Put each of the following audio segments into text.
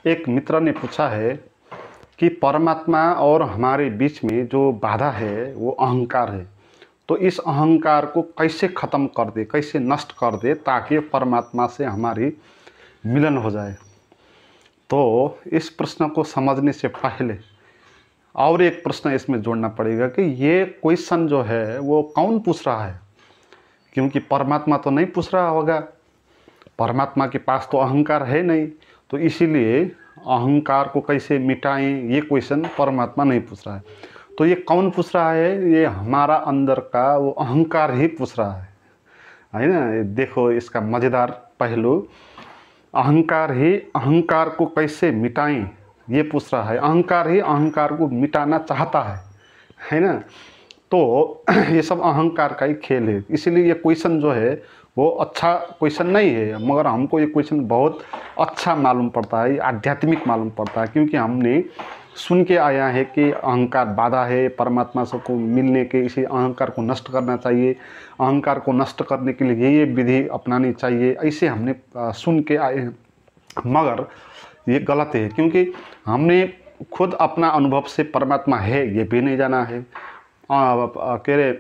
एक मित्र ने पूछा है कि परमात्मा और हमारे बीच में जो बाधा है वो अहंकार है। तो इस अहंकार को कैसे ख़त्म कर दे, कैसे नष्ट कर दे ताकि परमात्मा से हमारी मिलन हो जाए। तो इस प्रश्न को समझने से पहले और एक प्रश्न इसमें जोड़ना पड़ेगा कि ये क्वेश्चन जो है वो कौन पूछ रहा है, क्योंकि परमात्मा तो नहीं पूछ रहा होगा, परमात्मा के पास तो अहंकार है नहीं। तो इसीलिए अहंकार को कैसे मिटाएं ये क्वेश्चन परमात्मा नहीं पूछ रहा है। तो ये कौन पूछ रहा है? ये हमारा अंदर का वो अहंकार ही पूछ रहा है ना। देखो इसका मज़ेदार पहलू, अहंकार ही अहंकार को कैसे मिटाएं ये पूछ रहा है। अहंकार ही अहंकार को मिटाना चाहता है ना। तो ये सब अहंकार का ही खेल है। इसीलिए ये क्वेश्चन जो है वो अच्छा क्वेश्चन नहीं है, मगर हमको ये क्वेश्चन बहुत अच्छा मालूम पड़ता है, आध्यात्मिक मालूम पड़ता है, क्योंकि हमने सुन के आया है कि अहंकार बाधा है परमात्मा से को मिलने के, इसी अहंकार को नष्ट करना चाहिए, अहंकार को नष्ट करने के लिए ये विधि अपनानी चाहिए, ऐसे हमने सुन के आए हैं। मगर ये गलत है, क्योंकि हमने खुद अपना अनुभव से परमात्मा है ये भी नहीं जाना है। कह रहे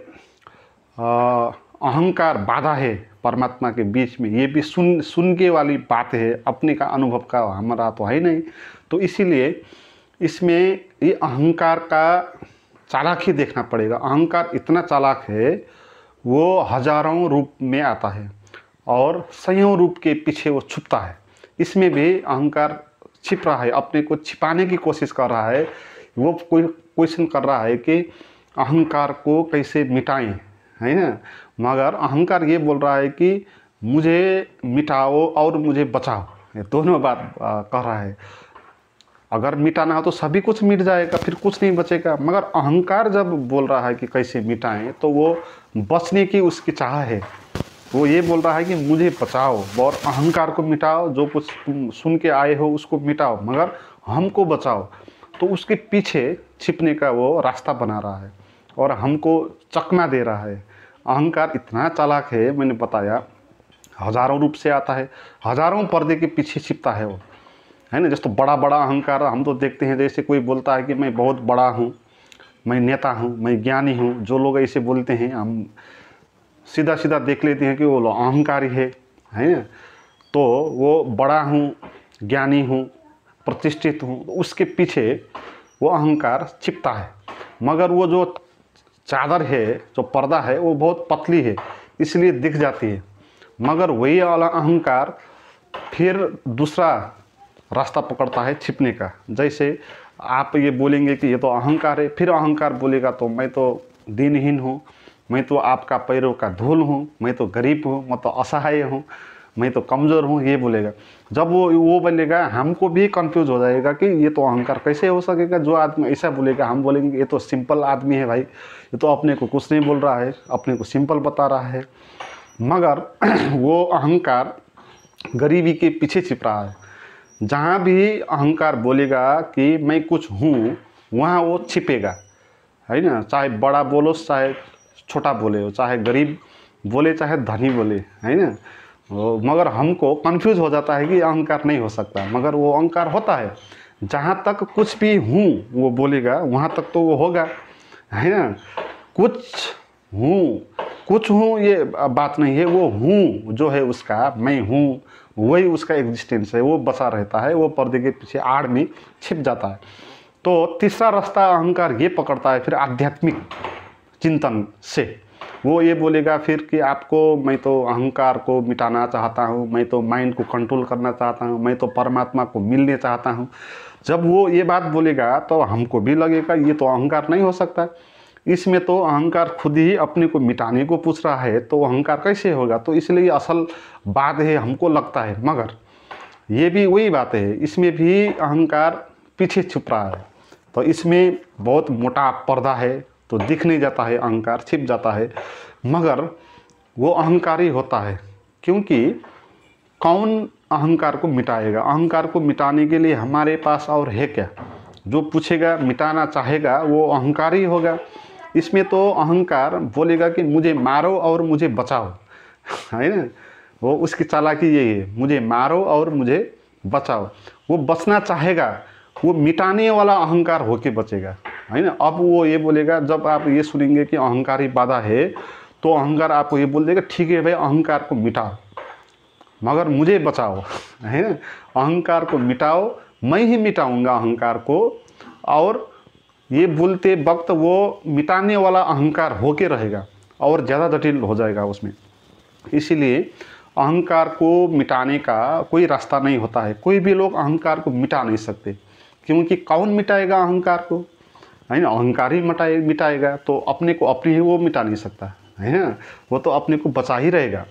अहंकार बाधा है परमात्मा के बीच में, ये भी सुन के वाली बात है, अपने का अनुभव का हमारा तो है नहीं। तो इसीलिए इसमें ये अहंकार का चालाकी देखना पड़ेगा। अहंकार इतना चालाक है, वो हजारों रूप में आता है और सैयों रूप के पीछे वो छुपता है। इसमें भी अहंकार छिप रहा है, अपने को छिपाने की कोशिश कर रहा है। वो कोई क्वेश्चन कर रहा है कि अहंकार को कैसे मिटाएं, है ना। मगर अहंकार ये बोल रहा है कि मुझे मिटाओ और मुझे बचाओ, ये दोनों बात कर रहा है। अगर मिटाना हो तो सभी कुछ मिट जाएगा, फिर कुछ नहीं बचेगा। मगर अहंकार जब बोल रहा है कि कैसे मिटाएं, तो वो बचने की उसकी चाह है। वो ये बोल रहा है कि मुझे बचाओ और अहंकार को मिटाओ, जो कुछ तुम सुन के आए हो उसको मिटाओ, मगर हमको बचाओ। तो उसके पीछे छिपने का वो रास्ता बना रहा है और हमको चकमा दे रहा है। अहंकार इतना चालाक है, मैंने बताया, हजारों रूप से आता है, हजारों पर्दे के पीछे छिपता है वो, है ना। जैसे तो बड़ा बड़ा अहंकार हम तो देखते हैं, जैसे कोई बोलता है कि मैं बहुत बड़ा हूँ, मैं नेता हूँ, मैं ज्ञानी हूँ। जो लोग ऐसे बोलते हैं हम सीधा सीधा देख लेते हैं कि वो अहंकारी है ना। तो वो बड़ा हूँ, ज्ञानी हूँ, प्रतिष्ठित हूँ, तो उसके पीछे वो अहंकार छिपता है। मगर वो जो चादर है, जो पर्दा है, वो बहुत पतली है, इसलिए दिख जाती है। मगर वही वाला अहंकार फिर दूसरा रास्ता पकड़ता है छिपने का। जैसे आप ये बोलेंगे कि ये तो अहंकार है, फिर अहंकार बोलेगा तो मैं तो दीनहीन हूँ, मैं तो आपका पैरों का धूल हूँ, मैं तो गरीब हूँ, मैं तो असहाय हूँ, मैं तो कमज़ोर हूँ, ये बोलेगा। जब वो बोलेगा, हमको भी कंफ्यूज हो जाएगा कि ये तो अहंकार कैसे हो सकेगा। जो आदमी ऐसा बोलेगा, हम बोलेंगे ये तो सिंपल आदमी है भाई, ये तो अपने को कुछ नहीं बोल रहा है, अपने को सिंपल बता रहा है। मगर वो अहंकार गरीबी के पीछे छिप रहा है। जहाँ भी अहंकार बोलेगा कि मैं कुछ हूँ, वहाँ वो छिपेगा, है ना। चाहे बड़ा बोलो, चाहे छोटा बोले, चाहे गरीब बोले, चाहे धनी बोले, है ना। मगर हमको कंफ्यूज हो जाता है कि अहंकार नहीं हो सकता, मगर वो अहंकार होता है। जहाँ तक कुछ भी हूँ वो बोलेगा, वहाँ तक तो वो होगा, है ना। कुछ हूँ ये बात नहीं है, वो हूँ जो है उसका, मैं हूँ, वही उसका एग्जिस्टेंस है, वो बसा रहता है, वो पर्दे के पीछे आड़ में छिप जाता है। तो तीसरा रास्ता अहंकार ये पकड़ता है फिर आध्यात्मिक चिंतन से। वो ये बोलेगा फिर कि आपको, मैं तो अहंकार को मिटाना चाहता हूँ, मैं तो माइंड को कंट्रोल करना चाहता हूँ, मैं तो परमात्मा को मिलने चाहता हूँ। जब वो ये बात बोलेगा तो हमको भी लगेगा ये तो अहंकार नहीं हो सकता, इसमें तो अहंकार खुद ही अपने को मिटाने को पूछ रहा है, तो अहंकार कैसे होगा। तो इसलिए असल बात है, हमको लगता है, मगर ये भी वही बात है, इसमें भी अहंकार पीछे छुप रहा है। तो इसमें बहुत मोटा पर्दा है, तो दिख नहीं जाता है, अहंकार छिप जाता है, मगर वो अहंकारी होता है। क्योंकि कौन अहंकार को मिटाएगा? अहंकार को मिटाने के लिए हमारे पास और है क्या? जो पूछेगा, मिटाना चाहेगा, वो अहंकारी होगा। इसमें तो अहंकार बोलेगा कि मुझे मारो और मुझे बचाओ, है ना। वो उसकी चालाकी यही है, मुझे मारो और मुझे बचाओ। वो बचना चाहेगा, वो मिटाने वाला अहंकार होके बचेगा, है ना। अब वो ये बोलेगा, जब आप ये सुनेंगे कि अहंकार ही बाधा है, तो अहंकार आपको ये बोल देगा ठीक है भाई अहंकार को मिटाओ मगर मुझे बचाओ, है ना। अहंकार को मिटाओ, मैं ही मिटाऊंगा अहंकार को। और ये बोलते वक्त वो मिटाने वाला अहंकार होके रहेगा और ज़्यादा जटिल हो जाएगा उसमें। इसीलिए अहंकार को मिटाने का कोई रास्ता नहीं होता है। कोई भी लोग अहंकार को मिटा नहीं सकते, क्योंकि कौन मिटाएगा अहंकार को, है ना। अहंकार ही मिटाएगा, तो अपने को अपने ही वो मिटा नहीं सकता, है ना। वो तो अपने को बचा ही रहेगा।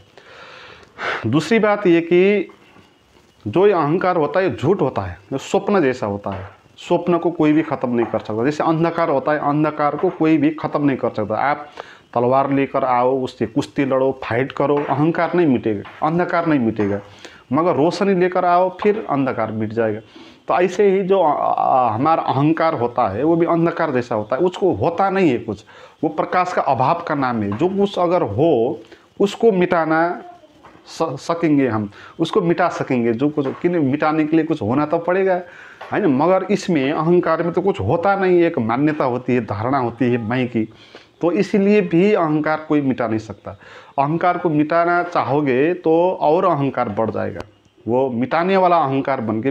दूसरी बात ये कि जो ये अहंकार होता है झूठ होता है, जो स्वप्न जैसा होता है। स्वप्न को कोई भी ख़त्म नहीं कर सकता। जैसे अंधकार होता है, अंधकार को कोई भी ख़त्म नहीं कर सकता। आप तलवार लेकर आओ, उससे कुश्ती लड़ो, फाइट करो, अहंकार नहीं मिटेगा, अंधकार नहीं मिटेगा। मगर रोशनी लेकर आओ, फिर अंधकार मिट जाएगा। तो ऐसे ही जो हमारा अहंकार होता है वो भी अंधकार जैसा होता है। उसको होता नहीं है कुछ, वो प्रकाश का अभाव का नाम है। जो कुछ अगर हो उसको मिटाना सकेंगे, हम उसको मिटा सकेंगे। जो कुछ कि मिटाने के लिए कुछ होना तो पड़ेगा, है ना। मगर इसमें अहंकार में तो कुछ होता नहीं, एक मान्यता होती है, धारणा होती है मैं की। तो इसीलिए भी अहंकार कोई मिटा नहीं सकता। अहंकार को मिटाना चाहोगे तो और अहंकार बढ़ जाएगा, वो मिटाने वाला अहंकार बन के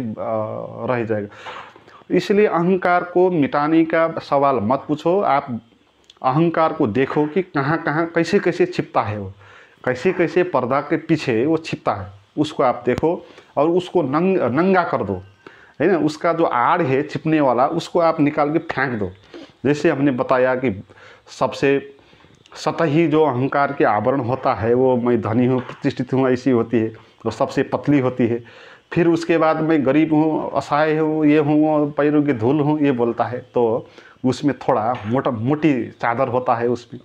रह जाएगा। इसलिए अहंकार को मिटाने का सवाल मत पूछो। आप अहंकार को देखो कि कहाँ कहाँ कैसे कैसे छिपता है, वो कैसे कैसे पर्दा के पीछे वो छिपता है, उसको आप देखो और उसको नंगा कर दो, है ना। उसका जो आड़ है छिपने वाला, उसको आप निकाल के फेंक दो। जैसे हमने बताया कि सबसे सतही जो अहंकार के आवरण होता है वो मैं धनी हूँ, प्रतिष्ठित हूँ, ऐसी होती है, वो सबसे पतली होती है। फिर उसके बाद मैं गरीब हूँ, असहाय हूँ, ये हूँ, पैरों की धूल हूँ, ये बोलता है। तो उसमें थोड़ा मोटी चादर होता है उसमें।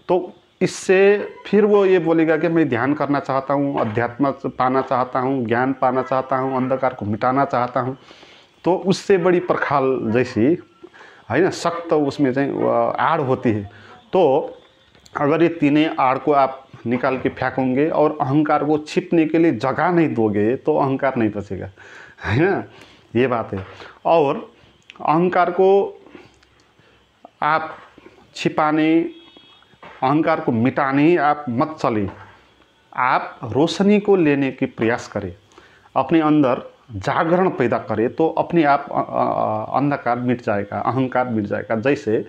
तो इससे फिर वो ये बोलेगा कि मैं ध्यान करना चाहता हूँ, अध्यात्म पाना चाहता हूँ, ज्ञान पाना चाहता हूँ, अंधकार को मिटाना चाहता हूँ। तो उससे बड़ी प्रखाल जैसी, है ना, सख्त उसमें आड़ होती है। तो अगर ये तीनों आड़ को आप निकाल के फेंकोगे और अहंकार को छिपने के लिए जगह नहीं दोगे तो अहंकार नहीं बचेगा, है ना। ये बात है। और अहंकार को आप छिपाने, अहंकार को मिटाने आप मत चले, आप रोशनी को लेने की प्रयास करें, अपने अंदर जागरण पैदा करें, तो अपने आप अंधकार मिट जाएगा, अहंकार मिट जाएगा। जैसे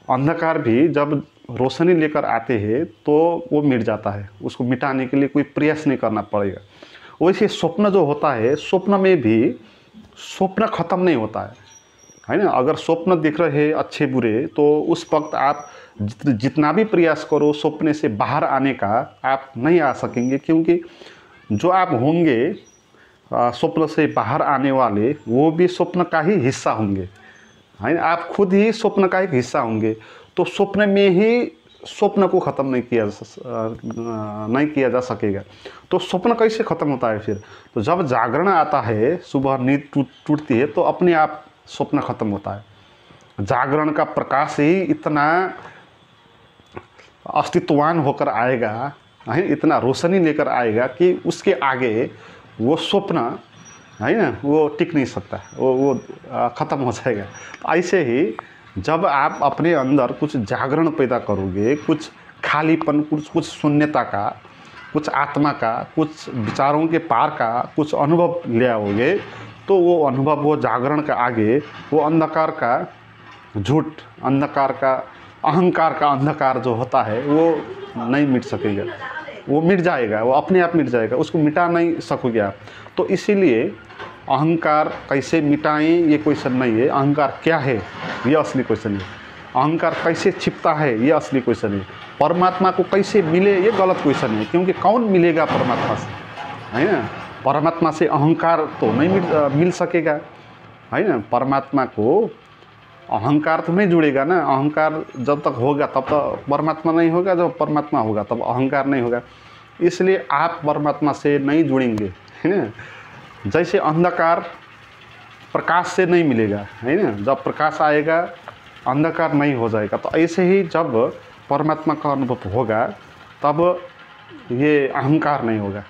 अंधकार भी जब रोशनी लेकर आते हैं तो वो मिट जाता है, उसको मिटाने के लिए कोई प्रयास नहीं करना पड़ेगा। वैसे स्वप्न जो होता है, स्वप्न में भी स्वप्न खत्म नहीं होता है ना। अगर स्वप्न दिख रहे अच्छे बुरे, तो उस वक्त आप जितना भी प्रयास करो स्वप्न से बाहर आने का, आप नहीं आ सकेंगे। क्योंकि जो आप होंगे स्वप्न से बाहर आने वाले, वो भी स्वप्न का ही हिस्सा होंगे, है ना। आप खुद ही स्वप्न का एक हिस्सा होंगे। तो स्वप्न में ही स्वप्न को ख़त्म नहीं किया जा सकेगा। तो स्वप्न कैसे ख़त्म होता है फिर? तो जब जागरण आता है, सुबह नींद टूटती है, तो अपने आप स्वप्न ख़त्म होता है। जागरण का प्रकाश ही इतना अस्तित्वान होकर आएगा, है, इतना रोशनी लेकर आएगा कि उसके आगे वो स्वप्न, है ना, वो टिक नहीं सकता, वो ख़त्म हो जाएगा। तो ऐसे ही जब आप अपने अंदर कुछ जागरण पैदा करोगे, कुछ खालीपन, कुछ शून्यता का, कुछ आत्मा का, कुछ विचारों के पार का कुछ अनुभव ले आओगे, तो वो अनुभव, वो जागरण का आगे वो अंधकार का झूठ, अंधकार का, अहंकार का अंधकार जो होता है वो नहीं मिट सकेगा। वो मिट जाएगा, वो अपने आप मिट जाएगा, उसको मिटा नहीं सकोगे आप। तो इसीलिए अहंकार कैसे मिटाएं ये क्वेश्चन नहीं है, अहंकार क्या है ये असली क्वेश्चन है। अहंकार कैसे छिपता है ये असली क्वेश्चन है। परमात्मा को कैसे मिले ये गलत क्वेश्चन है, क्योंकि कौन मिलेगा परमात्मा से, है ना। परमात्मा से अहंकार तो नहीं मिल सकेगा, है ना। परमात्मा को अहंकार तो नहीं जुड़ेगा ना। अहंकार जब तक होगा तब तक परमात्मा नहीं होगा, जब परमात्मा होगा तब अहंकार नहीं होगा। इसलिए आप परमात्मा से नहीं जुड़ेंगे, है ना। जैसे अंधकार प्रकाश से नहीं मिलेगा, है ना, जब प्रकाश आएगा अंधकार नहीं हो जाएगा। तो ऐसे ही जब परमात्मा का अनुभव होगा तब ये अहंकार नहीं होगा।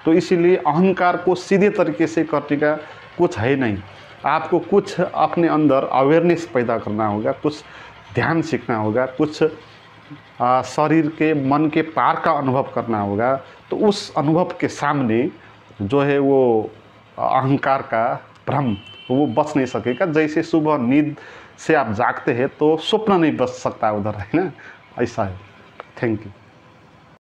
तो इसीलिए अहंकार को सीधे तरीके से करने का कुछ है नहीं। आपको कुछ अपने अंदर अवेयरनेस पैदा करना होगा, कुछ ध्यान सीखना होगा, कुछ शरीर के मन के पार का अनुभव करना होगा। तो उस अनुभव के सामने जो है वो अहंकार का भ्रम वो बच नहीं सकेगा। जैसे सुबह नींद से आप जागते हैं तो स्वप्न नहीं बच सकता उधर, है ना, ऐसा है। Thank you.